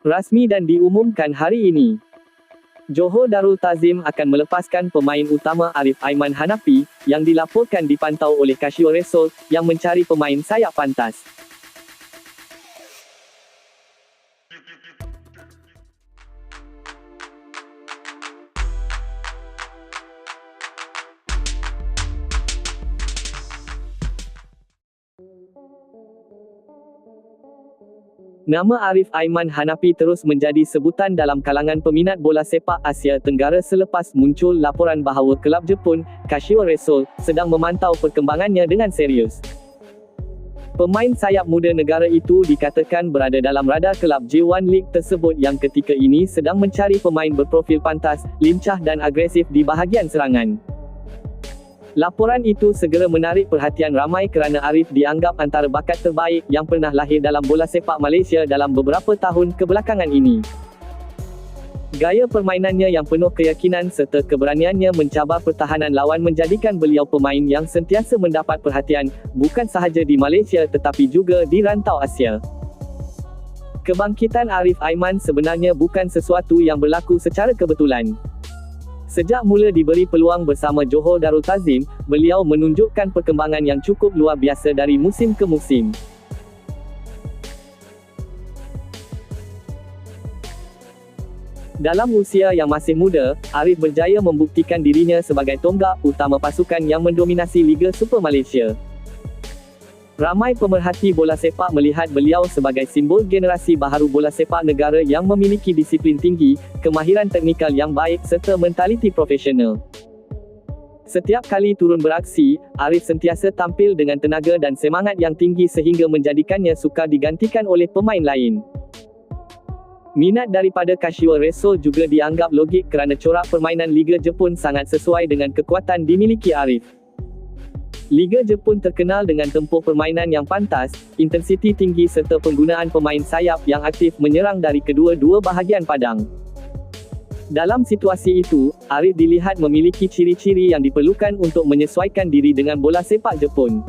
Rasmi dan diumumkan hari ini. Johor Darul Ta'zim akan melepaskan pemain utama Arif Aiman Hanafi, yang dilaporkan dipantau oleh Casio Result, yang mencari pemain sayap pantas. Nama Arif Aiman Hanafi terus menjadi sebutan dalam kalangan peminat bola sepak Asia Tenggara selepas muncul laporan bahawa kelab Jepun, Casio Result, sedang memantau perkembangannya dengan serius. Pemain sayap muda negara itu dikatakan berada dalam radar kelab J1 League tersebut yang ketika ini sedang mencari pemain berprofil pantas, lincah dan agresif di bahagian serangan. Laporan itu segera menarik perhatian ramai kerana Arif dianggap antara bakat terbaik yang pernah lahir dalam bola sepak Malaysia dalam beberapa tahun kebelakangan ini. Gaya permainannya yang penuh keyakinan serta keberaniannya mencabar pertahanan lawan menjadikan beliau pemain yang sentiasa mendapat perhatian, bukan sahaja di Malaysia tetapi juga di rantau Asia. Kebangkitan Arif Aiman sebenarnya bukan sesuatu yang berlaku secara kebetulan. Sejak mula diberi peluang bersama Johor Darul Ta'zim, beliau menunjukkan perkembangan yang cukup luar biasa dari musim ke musim. Dalam usia yang masih muda, Arif berjaya membuktikan dirinya sebagai tonggak utama pasukan yang mendominasi Liga Super Malaysia. Ramai pemerhati bola sepak melihat beliau sebagai simbol generasi baharu bola sepak negara yang memiliki disiplin tinggi, kemahiran teknikal yang baik serta mentaliti profesional. Setiap kali turun beraksi, Arif sentiasa tampil dengan tenaga dan semangat yang tinggi sehingga menjadikannya sukar digantikan oleh pemain lain. Minat daripada Casio Result juga dianggap logik kerana corak permainan Liga Jepun sangat sesuai dengan kekuatan dimiliki Arif. Liga Jepun terkenal dengan tempoh permainan yang pantas, intensiti tinggi serta penggunaan pemain sayap yang aktif menyerang dari kedua-dua bahagian padang. Dalam situasi itu, Arif dilihat memiliki ciri-ciri yang diperlukan untuk menyesuaikan diri dengan bola sepak Jepun.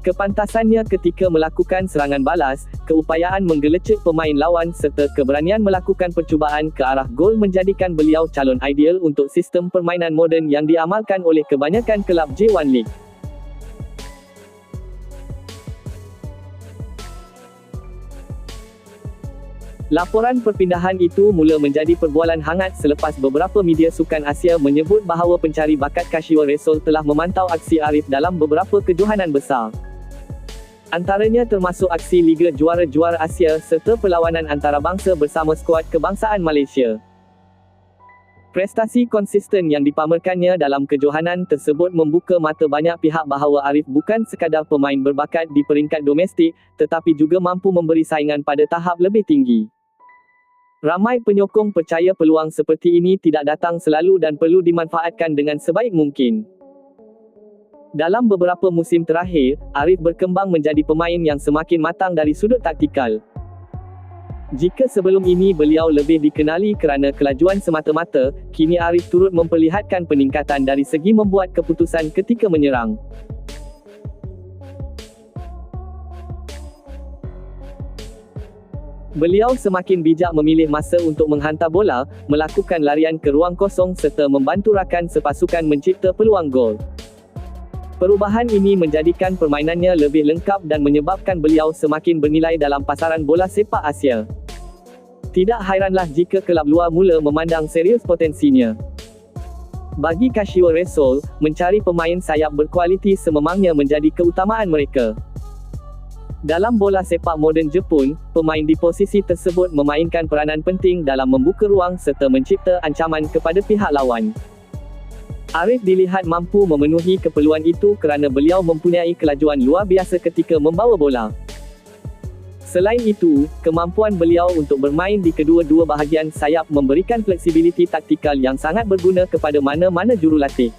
Kepantasannya ketika melakukan serangan balas, keupayaan menggelecek pemain lawan serta keberanian melakukan percubaan ke arah gol menjadikan beliau calon ideal untuk sistem permainan moden yang diamalkan oleh kebanyakan kelab J1 League. Laporan perpindahan itu mula menjadi perbualan hangat selepas beberapa media sukan Asia menyebut bahawa pencari bakat Casio Result telah memantau aksi Arif dalam beberapa kejohanan besar. Antaranya termasuk aksi Liga Juara-Juara Asia serta perlawanan antarabangsa bersama skuad kebangsaan Malaysia. Prestasi konsisten yang dipamerkannya dalam kejohanan tersebut membuka mata banyak pihak bahawa Arif bukan sekadar pemain berbakat di peringkat domestik, tetapi juga mampu memberi saingan pada tahap lebih tinggi. Ramai penyokong percaya peluang seperti ini tidak datang selalu dan perlu dimanfaatkan dengan sebaik mungkin. Dalam beberapa musim terakhir, Arif berkembang menjadi pemain yang semakin matang dari sudut taktikal. Jika sebelum ini beliau lebih dikenali kerana kelajuan semata-mata, kini Arif turut memperlihatkan peningkatan dari segi membuat keputusan ketika menyerang. Beliau semakin bijak memilih masa untuk menghantar bola, melakukan larian ke ruang kosong serta membantu rakan sepasukan mencipta peluang gol. Perubahan ini menjadikan permainannya lebih lengkap dan menyebabkan beliau semakin bernilai dalam pasaran bola sepak Asia. Tidak hairanlah jika kelab luar mula memandang serius potensinya. Bagi Casio Result, mencari pemain sayap berkualiti sememangnya menjadi keutamaan mereka. Dalam bola sepak moden Jepun, pemain di posisi tersebut memainkan peranan penting dalam membuka ruang serta mencipta ancaman kepada pihak lawan. Arif dilihat mampu memenuhi keperluan itu kerana beliau mempunyai kelajuan luar biasa ketika membawa bola. Selain itu, kemampuan beliau untuk bermain di kedua-dua bahagian sayap memberikan fleksibiliti taktikal yang sangat berguna kepada mana-mana jurulatih.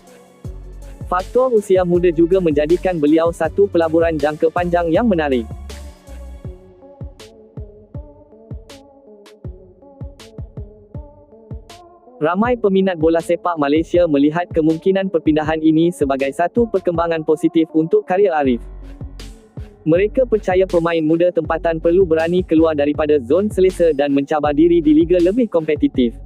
Faktor usia muda juga menjadikan beliau satu pelaburan jangka panjang yang menarik. Ramai peminat bola sepak Malaysia melihat kemungkinan perpindahan ini sebagai satu perkembangan positif untuk karier Arif. Mereka percaya pemain muda tempatan perlu berani keluar daripada zon selesa dan mencabar diri di liga lebih kompetitif.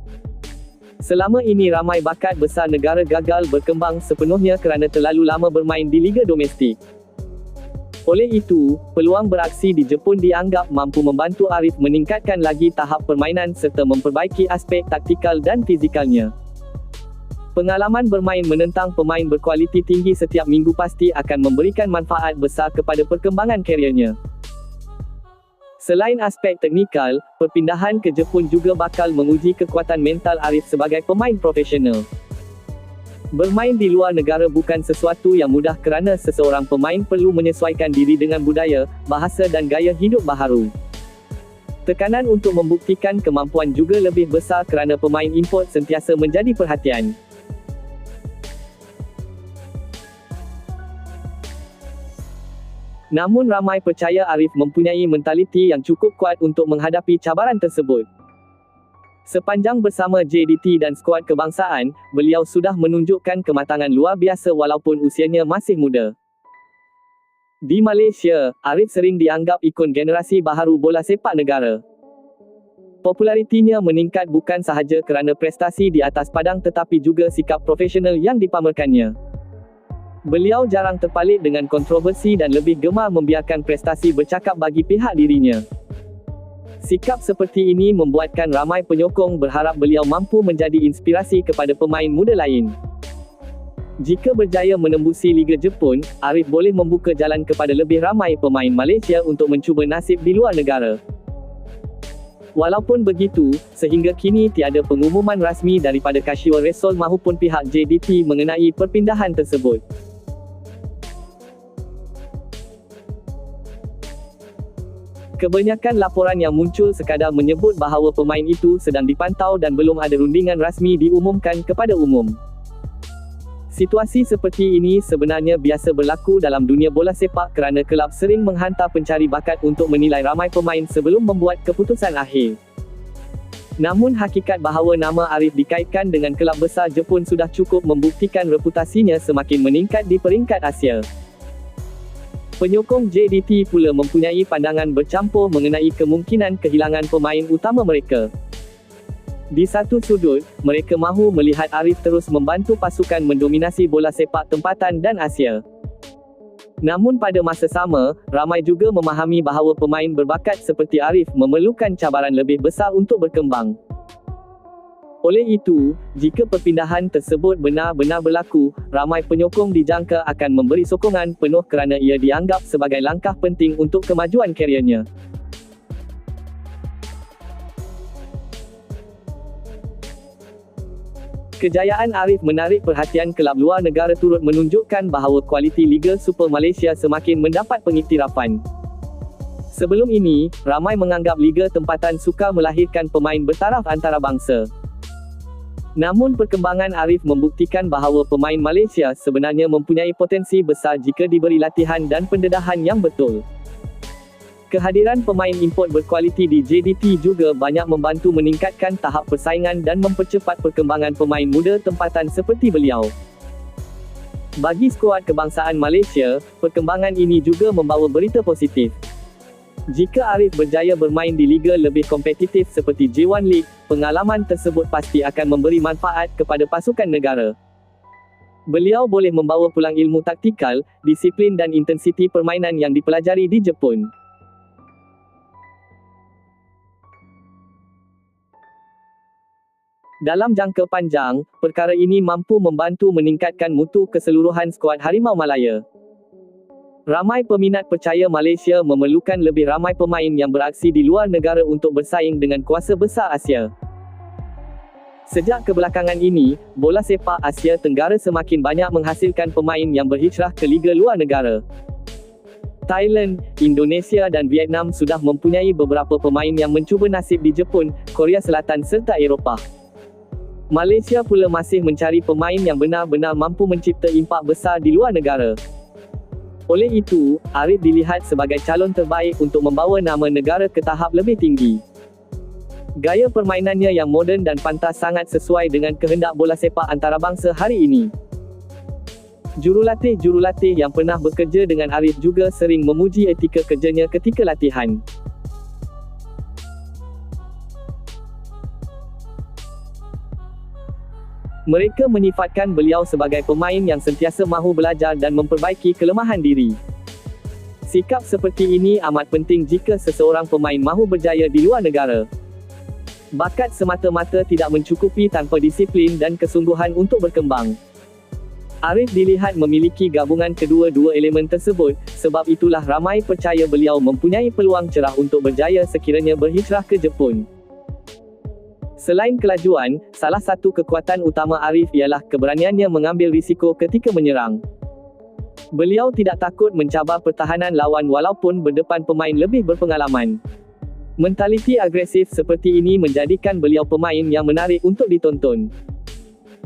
Selama ini ramai bakat besar negara gagal berkembang sepenuhnya kerana terlalu lama bermain di liga domestik. Oleh itu, peluang beraksi di Jepun dianggap mampu membantu Arif meningkatkan lagi tahap permainan serta memperbaiki aspek taktikal dan fizikalnya. Pengalaman bermain menentang pemain berkualiti tinggi setiap minggu pasti akan memberikan manfaat besar kepada perkembangan kariernya. Selain aspek teknikal, perpindahan ke Jepun juga bakal menguji kekuatan mental Arif sebagai pemain profesional. Bermain di luar negara bukan sesuatu yang mudah kerana seseorang pemain perlu menyesuaikan diri dengan budaya, bahasa dan gaya hidup baharu. Tekanan untuk membuktikan kemampuan juga lebih besar kerana pemain import sentiasa menjadi perhatian. Namun ramai percaya Arif mempunyai mentaliti yang cukup kuat untuk menghadapi cabaran tersebut. Sepanjang bersama JDT dan skuad kebangsaan, beliau sudah menunjukkan kematangan luar biasa walaupun usianya masih muda. Di Malaysia, Arif sering dianggap ikon generasi baharu bola sepak negara. Popularitinya meningkat bukan sahaja kerana prestasi di atas padang tetapi juga sikap profesional yang dipamerkannya. Beliau jarang terpalit dengan kontroversi dan lebih gemar membiarkan prestasi bercakap bagi pihak dirinya. Sikap seperti ini membuatkan ramai penyokong berharap beliau mampu menjadi inspirasi kepada pemain muda lain. Jika berjaya menembusi Liga Jepun, Arif boleh membuka jalan kepada lebih ramai pemain Malaysia untuk mencuba nasib di luar negara. Walaupun begitu, sehingga kini tiada pengumuman rasmi daripada Kashiwa Reysol maupun pihak JDT mengenai perpindahan tersebut. Kebanyakan laporan yang muncul sekadar menyebut bahawa pemain itu sedang dipantau dan belum ada rundingan rasmi diumumkan kepada umum. Situasi seperti ini sebenarnya biasa berlaku dalam dunia bola sepak kerana kelab sering menghantar pencari bakat untuk menilai ramai pemain sebelum membuat keputusan akhir. Namun hakikat bahawa nama Arif dikaitkan dengan kelab besar Jepun sudah cukup membuktikan reputasinya semakin meningkat di peringkat Asia. Penyokong JDT pula mempunyai pandangan bercampur mengenai kemungkinan kehilangan pemain utama mereka. Di satu sudut, mereka mahu melihat Arif terus membantu pasukan mendominasi bola sepak tempatan dan Asia. Namun pada masa sama, ramai juga memahami bahawa pemain berbakat seperti Arif memerlukan cabaran lebih besar untuk berkembang. Oleh itu, jika perpindahan tersebut benar-benar berlaku, ramai penyokong dijangka akan memberi sokongan penuh kerana ia dianggap sebagai langkah penting untuk kemajuan kariernya. Kejayaan Arif menarik perhatian kelab luar negara turut menunjukkan bahawa kualiti Liga Super Malaysia semakin mendapat pengiktirafan. Sebelum ini, ramai menganggap Liga Tempatan sukar melahirkan pemain bertaraf antarabangsa. Namun perkembangan Arif membuktikan bahawa pemain Malaysia sebenarnya mempunyai potensi besar jika diberi latihan dan pendedahan yang betul. Kehadiran pemain import berkualiti di JDT juga banyak membantu meningkatkan tahap persaingan dan mempercepat perkembangan pemain muda tempatan seperti beliau. Bagi skuad kebangsaan Malaysia, perkembangan ini juga membawa berita positif. Jika Arif berjaya bermain di liga lebih kompetitif seperti J1 League, pengalaman tersebut pasti akan memberi manfaat kepada pasukan negara. Beliau boleh membawa pulang ilmu taktikal, disiplin dan intensiti permainan yang dipelajari di Jepun. Dalam jangka panjang, perkara ini mampu membantu meningkatkan mutu keseluruhan skuad Harimau Malaya. Ramai peminat percaya Malaysia memerlukan lebih ramai pemain yang beraksi di luar negara untuk bersaing dengan kuasa besar Asia. Sejak kebelakangan ini, bola sepak Asia Tenggara semakin banyak menghasilkan pemain yang berhijrah ke liga luar negara. Thailand, Indonesia dan Vietnam sudah mempunyai beberapa pemain yang mencuba nasib di Jepun, Korea Selatan serta Eropah. Malaysia pula masih mencari pemain yang benar-benar mampu mencipta impak besar di luar negara. Oleh itu, Arif dilihat sebagai calon terbaik untuk membawa nama negara ke tahap lebih tinggi. Gaya permainannya yang moden dan pantas sangat sesuai dengan kehendak bola sepak antarabangsa hari ini. Jurulatih-jurulatih yang pernah bekerja dengan Arif juga sering memuji etika kerjanya ketika latihan. Mereka menyifatkan beliau sebagai pemain yang sentiasa mahu belajar dan memperbaiki kelemahan diri. Sikap seperti ini amat penting jika seseorang pemain mahu berjaya di luar negara. Bakat semata-mata tidak mencukupi tanpa disiplin dan kesungguhan untuk berkembang. Arif dilihat memiliki gabungan kedua-dua elemen tersebut, sebab itulah ramai percaya beliau mempunyai peluang cerah untuk berjaya sekiranya berhijrah ke Jepun. Selain kelajuan, salah satu kekuatan utama Arif ialah keberaniannya mengambil risiko ketika menyerang. Beliau tidak takut mencabar pertahanan lawan walaupun berdepan pemain lebih berpengalaman. Mentaliti agresif seperti ini menjadikan beliau pemain yang menarik untuk ditonton.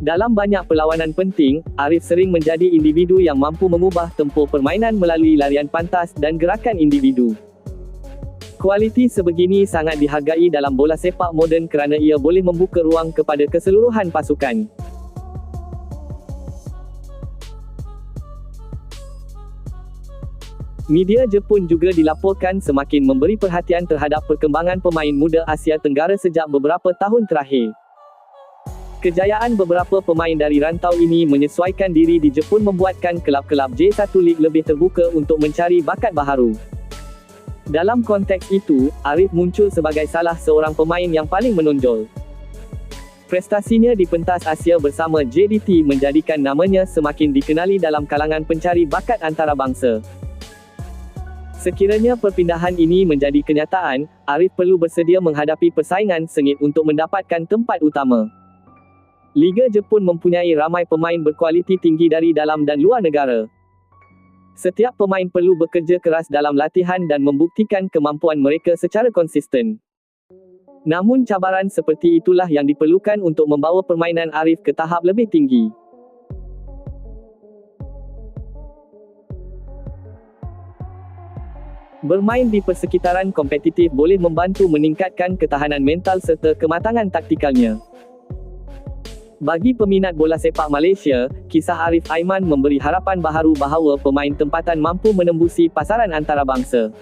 Dalam banyak perlawanan penting, Arif sering menjadi individu yang mampu mengubah tempo permainan melalui larian pantas dan gerakan individu. Kualiti sebegini sangat dihargai dalam bola sepak moden kerana ia boleh membuka ruang kepada keseluruhan pasukan. Media Jepun juga dilaporkan semakin memberi perhatian terhadap perkembangan pemain muda Asia Tenggara sejak beberapa tahun terakhir. Kejayaan beberapa pemain dari rantau ini menyesuaikan diri di Jepun membuatkan kelab-kelab J1 League lebih terbuka untuk mencari bakat baharu. Dalam konteks itu, Arif muncul sebagai salah seorang pemain yang paling menonjol. Prestasinya di pentas Asia bersama JDT menjadikan namanya semakin dikenali dalam kalangan pencari bakat antarabangsa. Sekiranya perpindahan ini menjadi kenyataan, Arif perlu bersedia menghadapi persaingan sengit untuk mendapatkan tempat utama. Liga Jepun mempunyai ramai pemain berkualiti tinggi dari dalam dan luar negara. Setiap pemain perlu bekerja keras dalam latihan dan membuktikan kemampuan mereka secara konsisten. Namun cabaran seperti itulah yang diperlukan untuk membawa permainan Arif ke tahap lebih tinggi. Bermain di persekitaran kompetitif boleh membantu meningkatkan ketahanan mental serta kematangan taktikalnya. Bagi peminat bola sepak Malaysia, kisah Arif Aiman memberi harapan baharu bahawa pemain tempatan mampu menembusi pasaran antarabangsa.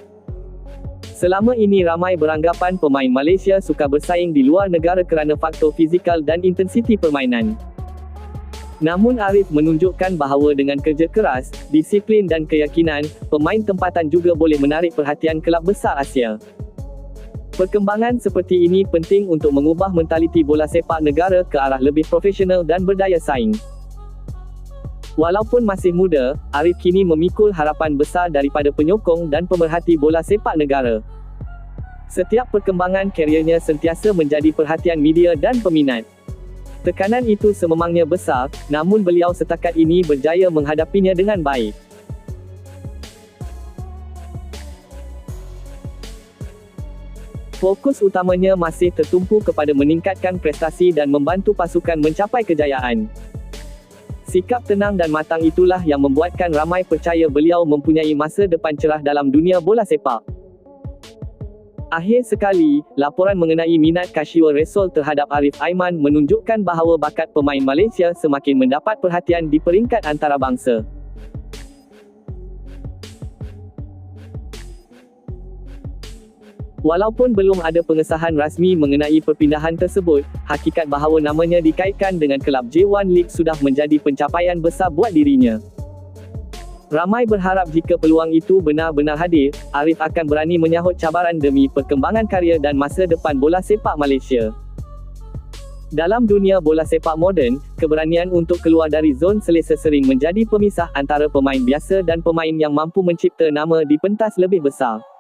Selama ini ramai beranggapan pemain Malaysia suka bersaing di luar negara kerana faktor fizikal dan intensiti permainan. Namun Arif menunjukkan bahawa dengan kerja keras, disiplin dan keyakinan, pemain tempatan juga boleh menarik perhatian kelab besar Asia. Perkembangan seperti ini penting untuk mengubah mentaliti bola sepak negara ke arah lebih profesional dan berdaya saing. Walaupun masih muda, Arif kini memikul harapan besar daripada penyokong dan pemerhati bola sepak negara. Setiap perkembangan kariernya sentiasa menjadi perhatian media dan peminat. Tekanan itu sememangnya besar, namun beliau setakat ini berjaya menghadapinya dengan baik. Fokus utamanya masih tertumpu kepada meningkatkan prestasi dan membantu pasukan mencapai kejayaan. Sikap tenang dan matang itulah yang membuatkan ramai percaya beliau mempunyai masa depan cerah dalam dunia bola sepak. Akhir sekali, laporan mengenai minat Kashiwa Reysol terhadap Arif Aiman menunjukkan bahawa bakat pemain Malaysia semakin mendapat perhatian di peringkat antarabangsa. Walaupun belum ada pengesahan rasmi mengenai perpindahan tersebut, hakikat bahawa namanya dikaitkan dengan kelab J1 League sudah menjadi pencapaian besar buat dirinya. Ramai berharap jika peluang itu benar-benar hadir, Arif akan berani menyahut cabaran demi perkembangan karier dan masa depan bola sepak Malaysia. Dalam dunia bola sepak moden, keberanian untuk keluar dari zon selesa sering menjadi pemisah antara pemain biasa dan pemain yang mampu mencipta nama di pentas lebih besar.